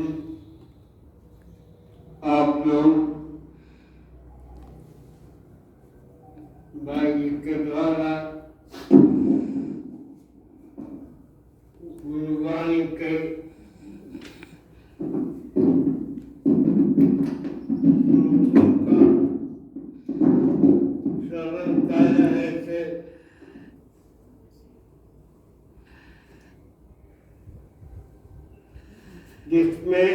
हूँ आप लोग भाई के द्वारा गुरुवाणी के श्रवण कर रहे थे। जिसमें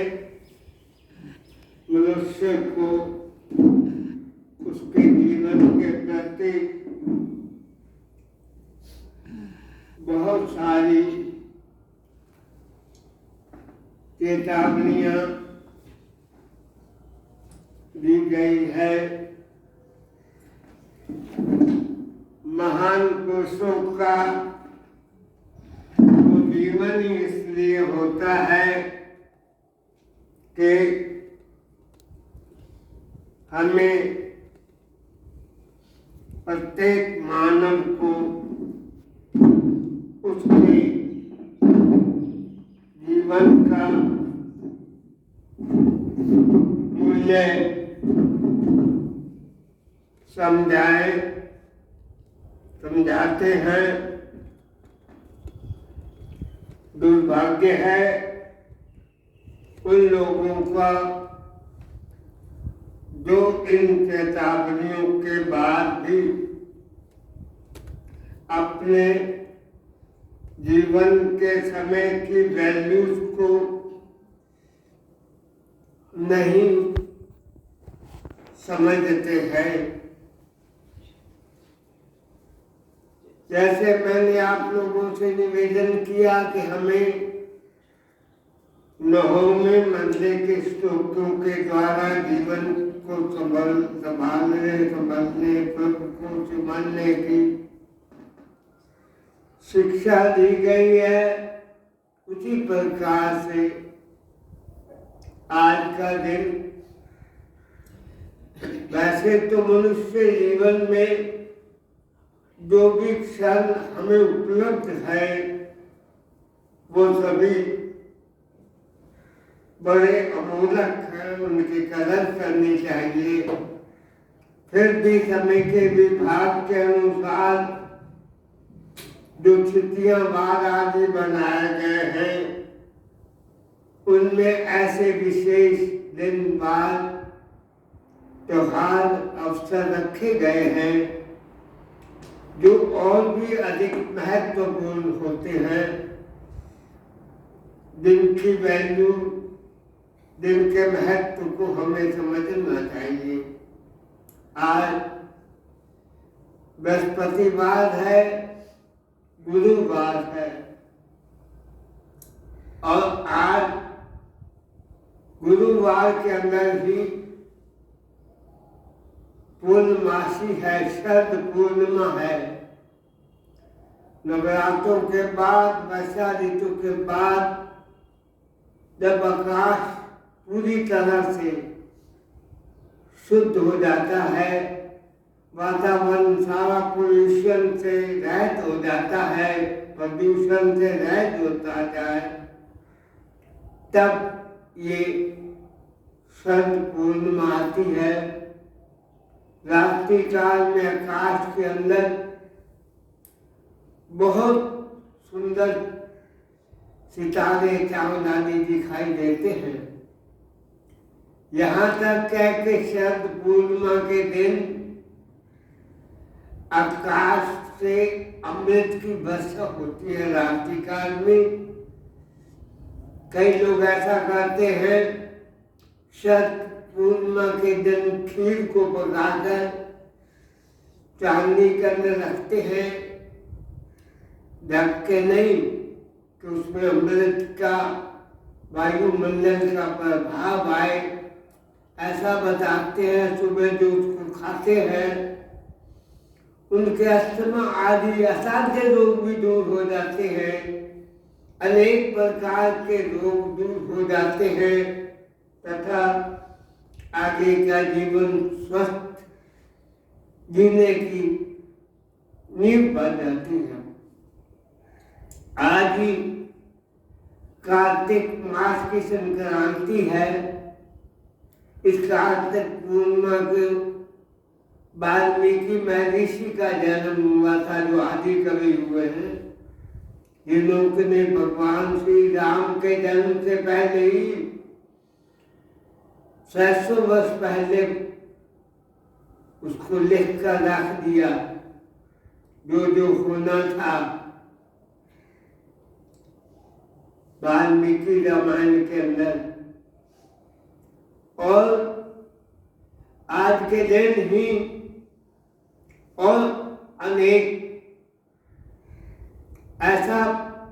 मनुष्य को उसके जीवन के प्रति बहुत सारी चेतावनियां दी गई है। महान पुरुषों का वो जीवन ही इसलिए होता है कि हमें प्रत्येक मानव को उसके जीवन का मूल्य समझाते हैं। दुर्भाग्य है उन लोगों का जो इन चेतावनियों के बाद भी अपने जीवन के समय की वैल्यूज को नहीं समझते हैं। जैसे मैंने आप लोगों से निवेदन किया कि हमें नवमें मंडले के श्लोकों के द्वारा जीवन को समझने प्रभु को समझने की शिक्षा दी गई है। उसी प्रकार से आज का दिन वैसे तो मनुष्य जीवन में जो भी क्षण हमें उपलब्ध है वो सभी बड़े अमूलक हैं, उनकी कदर करनी चाहिए। फिर भी समय के विभाग के अनुसार जो छुट्टियां वार आदि बनाए गए हैं उनमें ऐसे विशेष दिन वार त्योहार अवसर रखे गए हैं जो और भी अधिक महत्वपूर्ण होते हैं। दिन की वैल्यू, दिन के महत्व को हमें समझना चाहिए। आज बृहस्पतिवार है, गुरुवार है और आज गुरुवार के अंदर ही पूर्णमासी है, शरद पूर्णिमा है। नवरात्रों के बाद, वर्षा ऋतु के बाद जब आकाश पूरी तरह से शुद्ध हो जाता है, वातावरण सारा पोल्यूशन से रहित हो जाता है, प्रदूषण से रहित होता जाए, तब ये शरद पूर्णिमा आती है। रात्रि काल में आकाश के अंदर बहुत सुंदर सितारे चांद आदि दिखाई देते हैं। यहाँ तक है कि शरद पूर्णिमा के दिन आकाश से अमृत की वर्षा होती है। रात्रि काल में कई लोग ऐसा करते हैं, शरद पूर्णिमा के दिन खीर को पकाकर चांदी के अंदर रखते हैं, ढक के नहीं कि उसमें अमृत का, वायुमंडल का प्रभाव आए, ऐसा बताते हैं। सुबह जो उसको खाते हैं उनके अस्थमा आदि असाध्य रोग भी दूर हो जाते हैं, अनेक प्रकार के रोग दूर हो जाते हैं तथा आगे का जीवन स्वस्थ जीने की नींव बन जाती है। आज ही कार्तिक मास की संक्रांति है। इस कार्तिक पूर्णिमा के वाल्मीकि महर्षि का जन्म हुआ था, जो आदि कवि हुए हैं, जिन्होंने भगवान श्री राम के जन्म से पहले ही 600 वर्ष पहले उसको लिख कर रख दिया, जो जो होना था वाल्मीकि रामायण के अंदर। और आज के दिन ही और अनेक ऐसा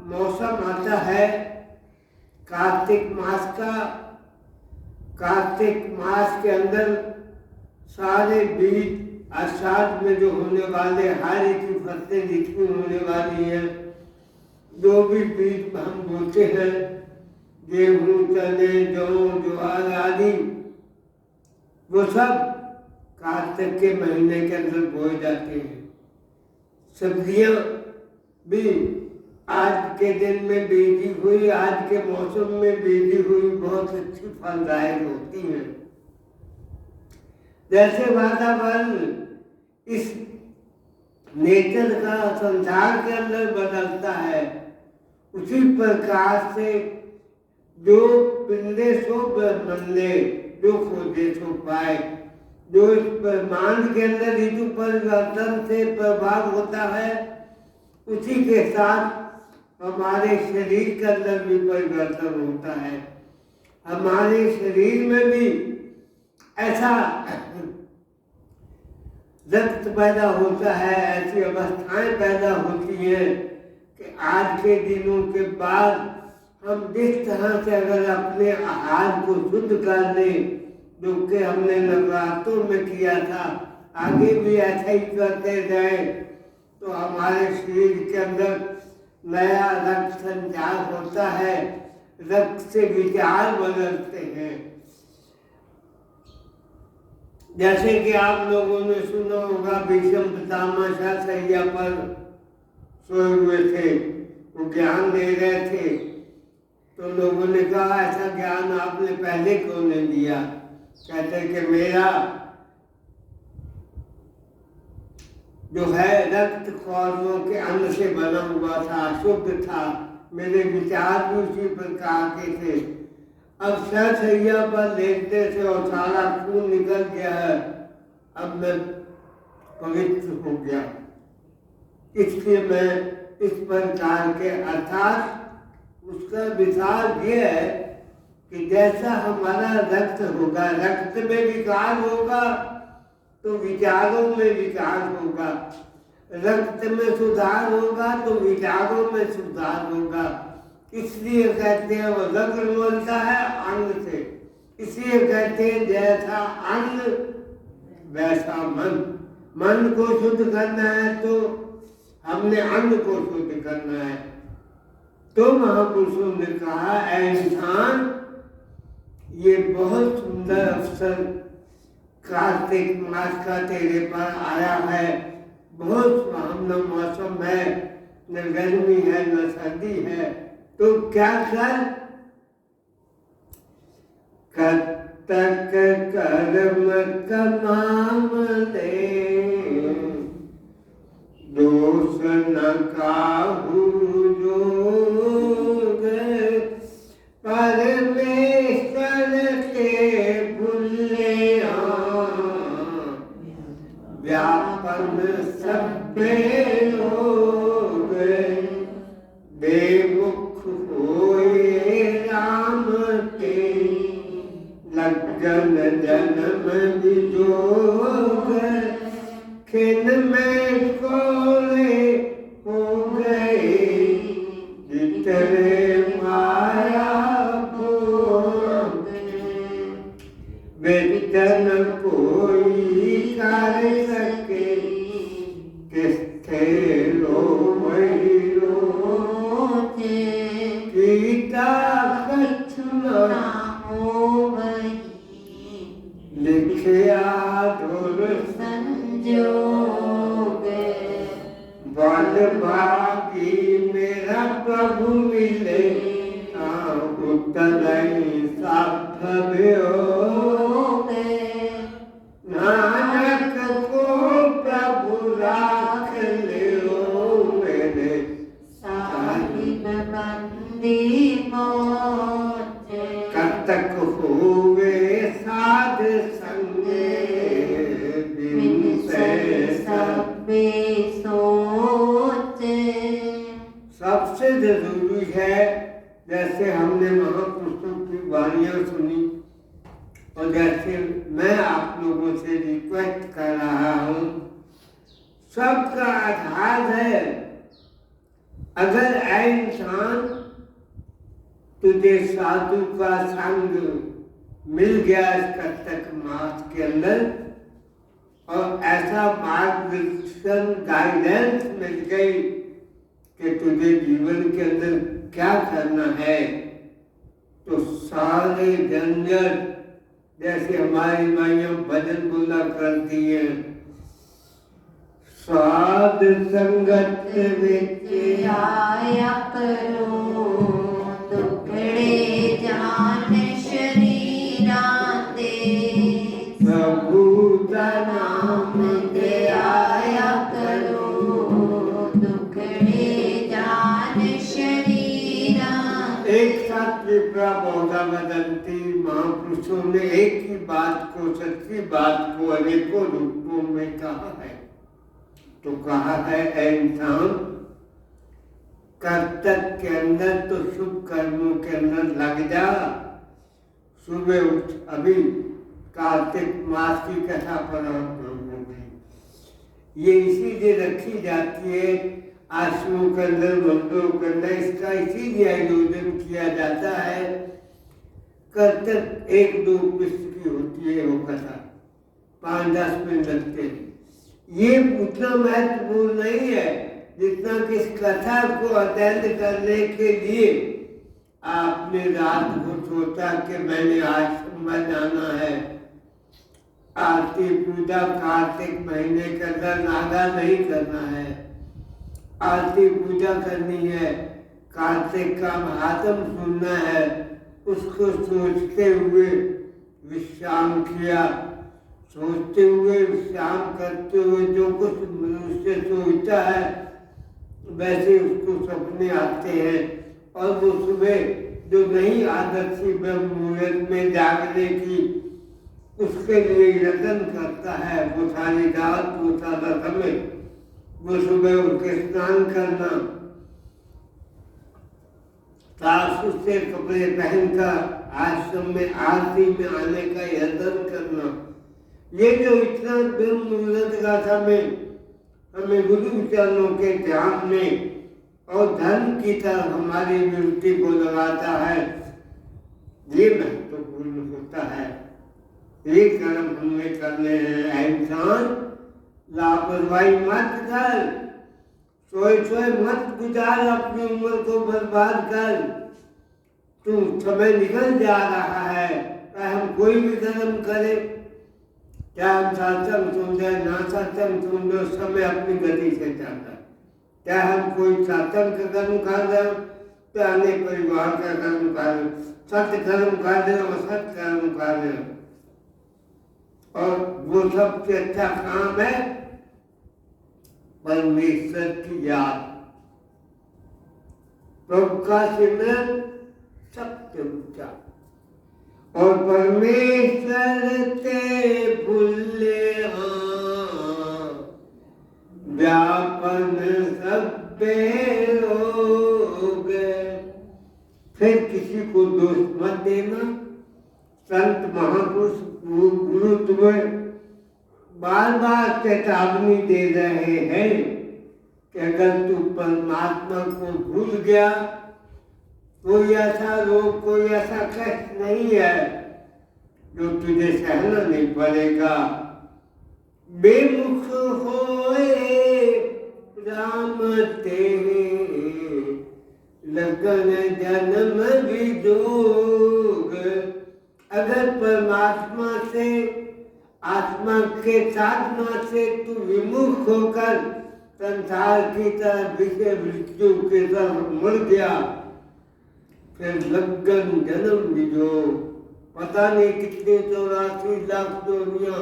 मौसम आता है कार्तिक मास का। कार्तिक मास के अंदर सारे बीज आषाढ़ में जो होने वाले हर एक की फसलें जितनी होने वाली हैं, जो भी बीज हम बोते हैं, गेहूं, चने, जौ, ज्वार आदि, वो सब कार्तिक के महीने के अंदर बोए जाते हैं। सब्जियां भी आज के दिन में बीजी हुई, आज के मौसम में बीजी हुई बहुत अच्छी फलदायक होती हैं। जैसे वातावरण इस नेचर का संसार के अंदर बदलता है, उसी प्रकार से जो पिंडे सो ब्रह्मंडे, जो खोजे सो पाए, जो इस ब्रह्मांड के अंदर ऋतु परिवर्तन से प्रभाव होता है, उसी के साथ हमारे शरीर के अंदर भी परिवर्तन होता है। हमारे शरीर में भी ऐसा रक्त पैदा होता है, ऐसी अवस्थाएं पैदा होती हैं कि आज के दिनों के बाद हम जिस तरह से अगर अपने आहार को शुद्ध कर लें, जो कि हमने नवरात्रों में किया था, आगे भी ऐसा ही करते जाए, तो हमारे शरीर के अंदर नया रक्त संचार होता है, रक्त से विचार बदलते हैं। जैसे कि आप लोगों ने सुना होगा, भीष्म पितामह शैया पर सोए हुए थे, वो ज्ञान दे रहे थे, तो लोगों ने कहा ऐसा ज्ञान आपने पहले क्यों नहीं दिया? कहते कि मेरा जो है रक्त कौरवों के अन्न से बना हुआ था, शुद्ध था, मेरे विचार भी उसी प्रकार के थे। अब सैया पर लेटने से और सारा खून निकल गया है, अब मैं पवित्र हो गया, इसलिए मैं इस प्रकार के, अर्थात उसका विचार ये है कि जैसा हमारा रक्त होगा, रक्त में विकार होगा तो विचारों में विकार होगा, रक्त में सुधार होगा तो विचारों में सुधार होगा। इसलिए कहते हैं वो रक्त बोलता है अन्न से, इसलिए कहते हैं जैसा अन्न वैसा मन। मन को शुद्ध करना है तो हमने अन्न को शुद्ध करना है। तो महापुरुषों ने कहा, ऐ इंसान, ये बहुत सुंदर अवसर कार्तिक मास का तेरे पर आया है। बहुत सुहावना मौसम है, न गर्मी है न सर्दी है, तो क्या कर, कतक कर्म कमाम ले, दोष न काहू जोग, परमेश्वर के भूलिया, व्यापन सब लोग, बेमुख होए राम के, लग्न जन्म विजोग, खिन में कोले हो गए, जितने माया भोग, वेतन कोई कर सके, किसके लो वही रोते, गीता कछु ना हो गई, लिखया सब योग नानक को प्रभु राख लियो मेरे साहिब बंदी मोचे कतक हुए साध संग बिन से सबे सोचे। सबसे जरूरी है, जैसे हमने महापुरुषों की वाणियां सुनी और जैसे मैं आप लोगों से रिक्वेस्ट कर रहा हूँ, सबका आधार है, अगर ऐ इंसान तुझे साधु का संग मिल गया इस कटक मास के अंदर और ऐसा मार्गदर्शन गाइडेंस मिल गई कि तुझे जीवन के अंदर क्या करना है, तो सारे झंझट, जैसे हमारी माइयां भजन बोला करती है, साध संगत विच आया करो दुखड़े जान शरीरा दे प्रभु का नाम दे आया करो दुखड़े जान शरीरा। एक साथ विप्रा बहुधा वदंती, महापुरुषों ने एक ही बात को, सच्ची बात को अनेकों रूपों में कहा है। तो कहा है ऐ इंसान, कर्तव्य के अंदर तो शुभ कर्मों के अंदर लग जा, सुबह उठ, अभी कार्तिक मास की कथा प्रारंभ होगी, ये इसीलिए रखी जाती है आश्रमों के अंदर, मंदिरों के अंदर, इसका इसीलिए आयोजन किया जाता है। कर्तव्य 1-2 पृष्ठ की होती है वो कथा, 5-10 मिनट लगते हैं। ये उतना महत्वपूर्ण नहीं है जितना कि इस कथा को अटेंड करने के लिए आपने रात को सोचा कि मैंने आश्रम में जाना है, आरती पूजा कार्तिक महीने के अंदर नागा नहीं करना है, आरती पूजा करनी है, कार्तिक का महात्म सुनना है, उसको सोचते हुए विश्राम किया, सोचते हुए विश्राम करते हुए जो कुछ मनुष्य सोचता है वैसे उसको सपने आते हैं, और वो सुबह जो नई आदत थी ब्रह्म मुहूर्त में जागने की, उसके लिए यत्न करता है, वो सारी रात, वो सारा समय, वो सुबह उनके स्नान करना, साफ सुथरे कपड़े पहनकर आश्रम में आरती में आने का यत्न करना, ये जो इतना ब्रह्म मुहूर्त का समय हमें गुरु चरणों के ध्यान में और धर्म की तरफ हमारी वृत्ति को लगाता है, ये महत्वपूर्ण होता है। ये कर्म हमें करने हैं। इंसान लापरवाही मत कर, सोए मत गुजार अपनी उम्र को बर्बाद कर। तू समय निकल जा रहा है, चाहे हम कोई भी कर्म करें, चाहे हम सत्संग सुन रहे, ना सत्संग सुन रहे, समय अपनी गति से चलता है। चाहे हम कोई सत्संग का कर्म कर रहे हो, चाहे परिवार का कर्म कर रहे हो, सत्य कर्म कर रहे हो, असत कर्म कर रहे हो, और वो सबसे अच्छा काम है परमेश्वर की याद, प्रभु का सिमरन सबसे ऊंचा। और परमेश्वर ते भूले व्यापन सब लोग। फिर किसी को दोष मत देना। संत महापुरुष गुरु तुम्हें बार बार चेतावनी दे रहे हैं कि अगर तू परमात्मा को भूल गया, कोई ऐसा रोग, कोई ऐसा कष्ट नहीं है जो तुझे सहना नहीं पड़ेगा। बेमुख होए राम तेरे, लगन जन्म भी जोग। अगर परमात्मा से, आत्मा के साधना से तू विमुख होकर संसार की तरफ, विषय मृत्यु की तरफ मुड़ गया, फिर लगन जन्म बीजो, पता नहीं कितने 84 लाख दुनिया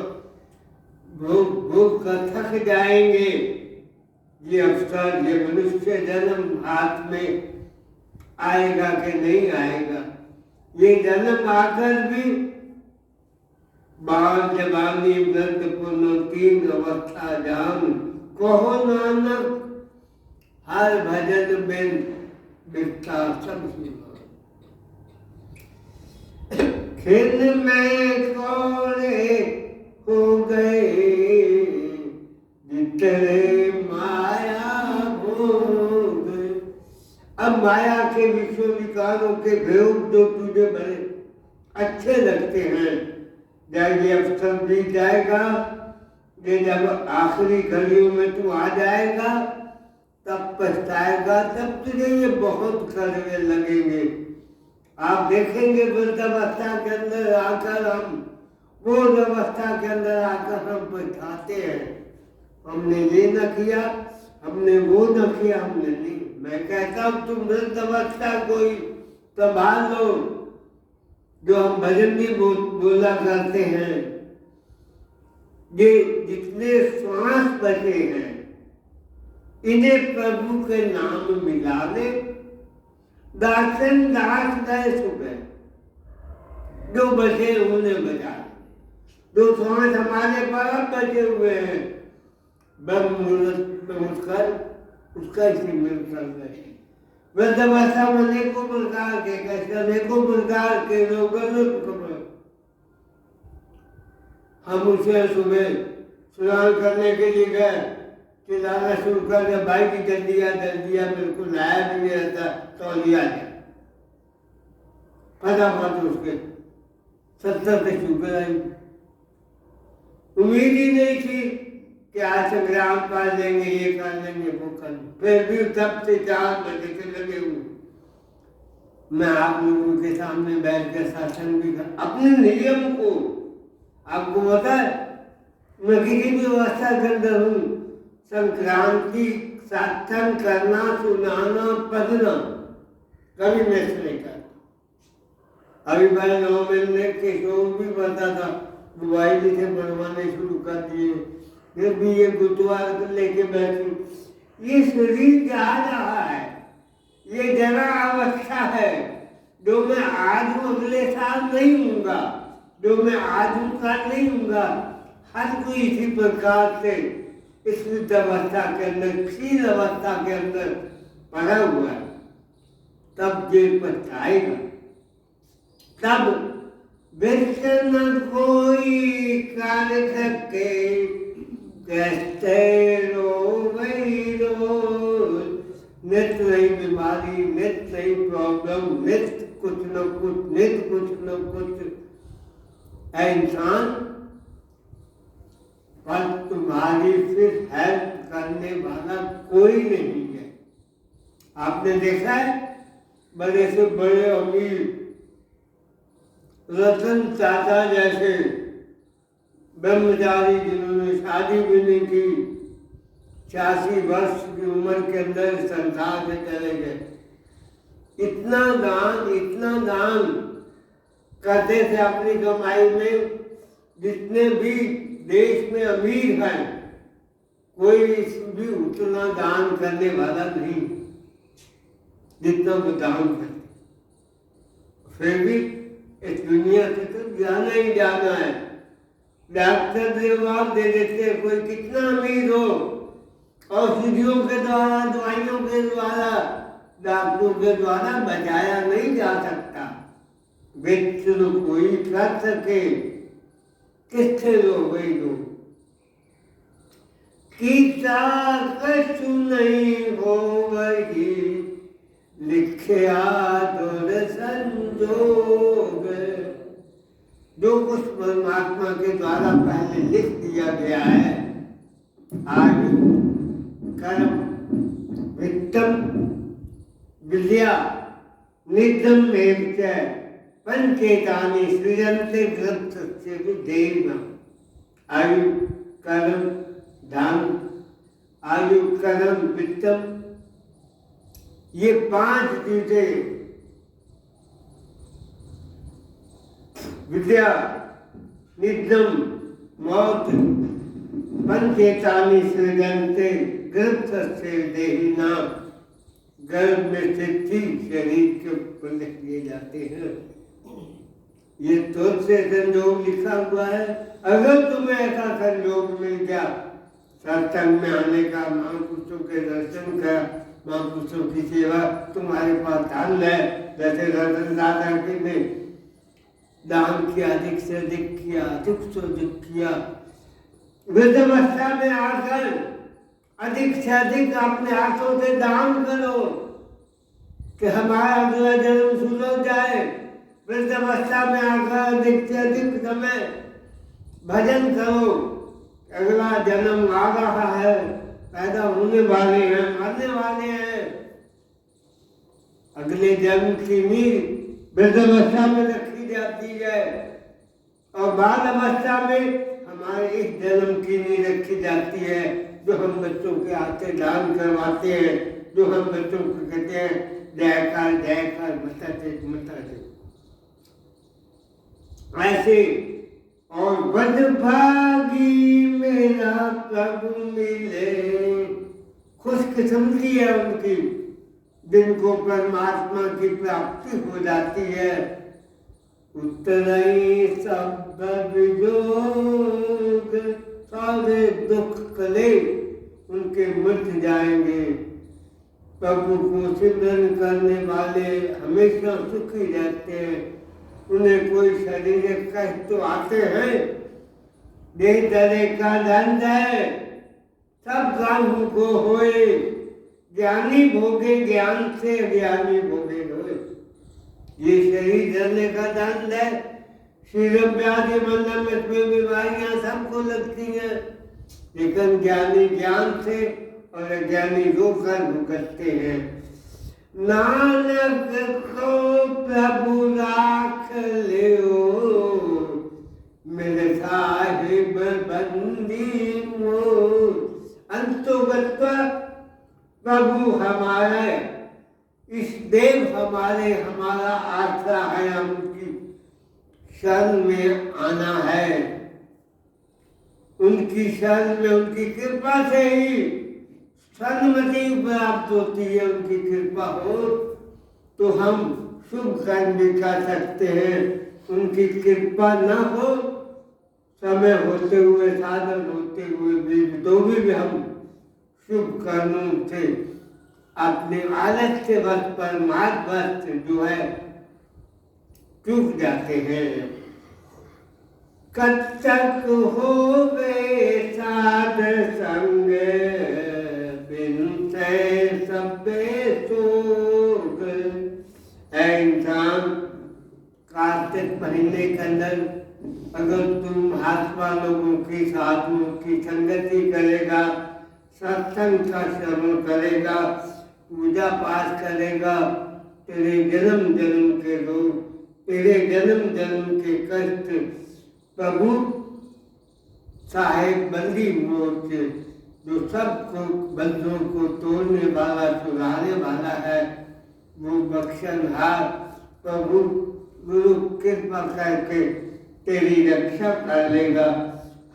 भोग भोग कर थक जाएंगे। ये अवसर, ये मनुष्य जन्म हाथ में आएगा कि नहीं आएगा? ये जन्म आकर भी बाल जवानी वृद्ध पुण्य तीन अवस्था जान, कहो नानक हर भजन बिन बिकता सब सीमा। खिन में कोड़े हो गए जितने माया भोग। अब माया के विश्व विकारों के भोग जो तुझे बड़े अच्छे लगते हैं, जब ये अवसर बीत जाएगा, ये जब आखिरी घड़ियों में तू आ जाएगा तब पछताएगा, तब तुझे ये बहुत कड़वे लगेंगे। आप देखेंगे वृद्धावस्था के अंदर आकर हम, वो अवस्था के अंदर आकर हम पछताते हैं, हमने ये न किया, हमने वो न किया, हमने नहीं। मैं कहता हूँ तुम वृद्धावस्था कोई संभाल लो। जो हम भजन भी बोला करते हैं, ये जितने श्वास बचे हैं इन्हें प्रभु के नाम मिला ले। दासन दास गए सुबह, जो बचे उन्हें बजा, जो श्वास हमारे पास बचे हुए हैं ब्रह्म मुहूर्त में उठकर उसका स्मरण कर गए। वृद्धावस्था में अनेकों प्रकार के कष्ट, अनेकों प्रकार के रोग, हम उसे सुबह स्नान करने के लिए गए, चिल्लाना शुरू कर दिया, भाई की जल्दिया बिल्कुल आया भी नहीं रहता, तो लिया गया फटाफट उसके 70 से शुगर आई। उम्मीद ही नहीं थी कि आज संग्राम पा लेंगे, ये कर लेंगे, वो कर लेंगे। फिर भी तब से 4 बजे से लगे हुए मैं आप लोगों के सामने बैठ कर शासन भी कर अपने नियम को। आपको पता है मैं किसी भी व्यवस्था के अंदर हूँ, संक्रांति सत्संग करना, सुनाना, पढ़ना कभी मैं नहीं करता। अभी मैंने 9 महीने के शो भी पता था, मोबाइल से बनवाने शुरू कर दिए, फिर भी ये गुरुद्वार लेके बैठी। ये शरीर जा रहा है, ये जरा अवस्था है, जो मैं आज हूँ अगले साल नहीं हूँगा, जो मैं आज हूँ कल नहीं हूँगा। हर कोई इसी प्रकार से इस अवस्था के अंदर, क्षीण अवस्था के अंदर पड़ा हुआ है। तब ये पछताएगा, तब विष्णु कोई कर सके, कैसे रोई रोज। नित नई बीमारी, नित नई प्रॉब्लम, नित कुछ न कुछ, नित कुछ न कुछ है इंसान, पर तुम्हारी फिर हेल्प करने वाला कोई नहीं है। आपने देखा है बड़े से बड़े अमीर रतन टाटा जैसे ब्रह्मचारी, जिन्होंने शादी भी नहीं की, 86 वर्ष की उम्र के अंदर संसार से चले गए। इतना दान करते थे अपनी कमाई में। जितने भी देश में अमीर हैं, कोई भी उतना दान करने वाला नहीं जितना वो दान करते। फिर भी इस दुनिया से तो जाना ही जाना है। डॉक्टर जवाब दे देते हैं, कोई कितना अमीर हो, औषधियों के द्वारा, दवाइयों के द्वारा, डॉक्टरों के द्वारा बचाया नहीं जा सकता। विष्णु कोई कर सके, किससे लो वही लो। किसा कछु नहीं हो वही, लिखया तोर संजोग। जो कुछ परमात्मा के द्वारा पहले लिख दिया गया है, आयु कर्म वित्तम विद्या निधम में पंचेतानि सृजन्ते ग्रंथस्य विधेयः। आयु कर्म धन, आयु कर्म वित्तम, ये 5 चीजें विद्या नित्यम मौत पंचेतानि सृजन्ते गर्भस्थे देहिना, गर्भ में से ठीक शरीर के उत्पन्न किए जाते हैं। ये तो से संयोग लिखा हुआ है। अगर तुम्हें ऐसा संयोग मिल गया सत्संग में आने का, महापुरुषों के दर्शन का, महापुरुषों की सेवा, तुम्हारे पास धन है, जैसे रतन दादा के ने दान किया, अधिक से अधिक किया, अधिक से अधिक किया। वृद्धावस्था में आकर अधिक से अधिक अपने हाथों से दान करो कि हमारा अगला जन्म सुधर जाए। वृद्धावस्था में आकर अधिक से अधिक समय भजन करो। अगला जन्म आ रहा है, पैदा होने वाले हैं, मरने वाले हैं। अगले जन्म की नींव वृद्धावस्था में रखी जाती है और बाल अवस्था में हमारे इस जन्म की नींव रखी जाती है, जो हम बच्चों के हाथे दान करवाते हैं, जो हम बच्चों को कहते हैं जयकार मता दे। ऐसे और बदभागी मेरा प्रभु मिले, खुशकिस्मती है उनकी जिनको परमात्मा की प्राप्ति हो जाती है। उतरई सब विजोग, सारे दुख कले उनके मिट जाएंगे। प्रभु को सिमरन करने वाले हमेशा सुखी रहते हैं। उन्हें कोई शारीरिक कष्ट तो आते हैं, देह तरह का दंड है, सब काम को होए। ज्ञानी भोगे ज्ञान से, ज्ञानी भोगे होए। ये शरीर धरने का दंड है। शीघ्र व्याधि मंदम में बीमारियां सबको लगती हैं, लेकिन ज्ञानी ज्ञान से और अज्ञानी रोकर भुगतते हैं। नानक को प्रभु राख लियो, मेरे साहिब बंदी मोर। अंतोगत्वा प्रभु हमारा इस देव हमारा आसरा है, हम उनकी शरण में आना है। उनकी शरण में, उनकी कृपा से ही सन्मति प्राप्त होती है। उनकी कृपा हो तो हम शुभ कर्म भी कर सकते हैं। उनकी कृपा न हो, समय होते हुए, साधन होते हुए भी तो भी हम शुभ कर्मों से अपने आलस से बस परमात्मा से जो है चूक जाते हैं। कच्चक हो गए साध संग, बिन से सबे शोक। इंसान कार्तिक महीने के अंदर अगर तुम भाजपा लोगों की, साधुओं की संगति करेगा, सत्संग का श्रवण करेगा, पूजा पाठ करेगा, तेरे जन्म जन्म के रोग, तेरे जन्म जन्म के कष्ट प्रभु साहेब बंदी मोर्चे, जो सबको बंधुओं को तोड़ने वाला, सुधारने वाला है, वो बख्शनहार प्रभु गुरु कृपा करके तेरी रक्षा कर लेगा।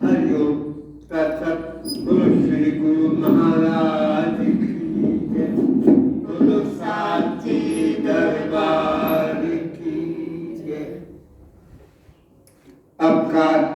हरिओम तत्सत। गुरु श्री गुरु महाराज की जय। गुरु साची दरबार की जय। अब का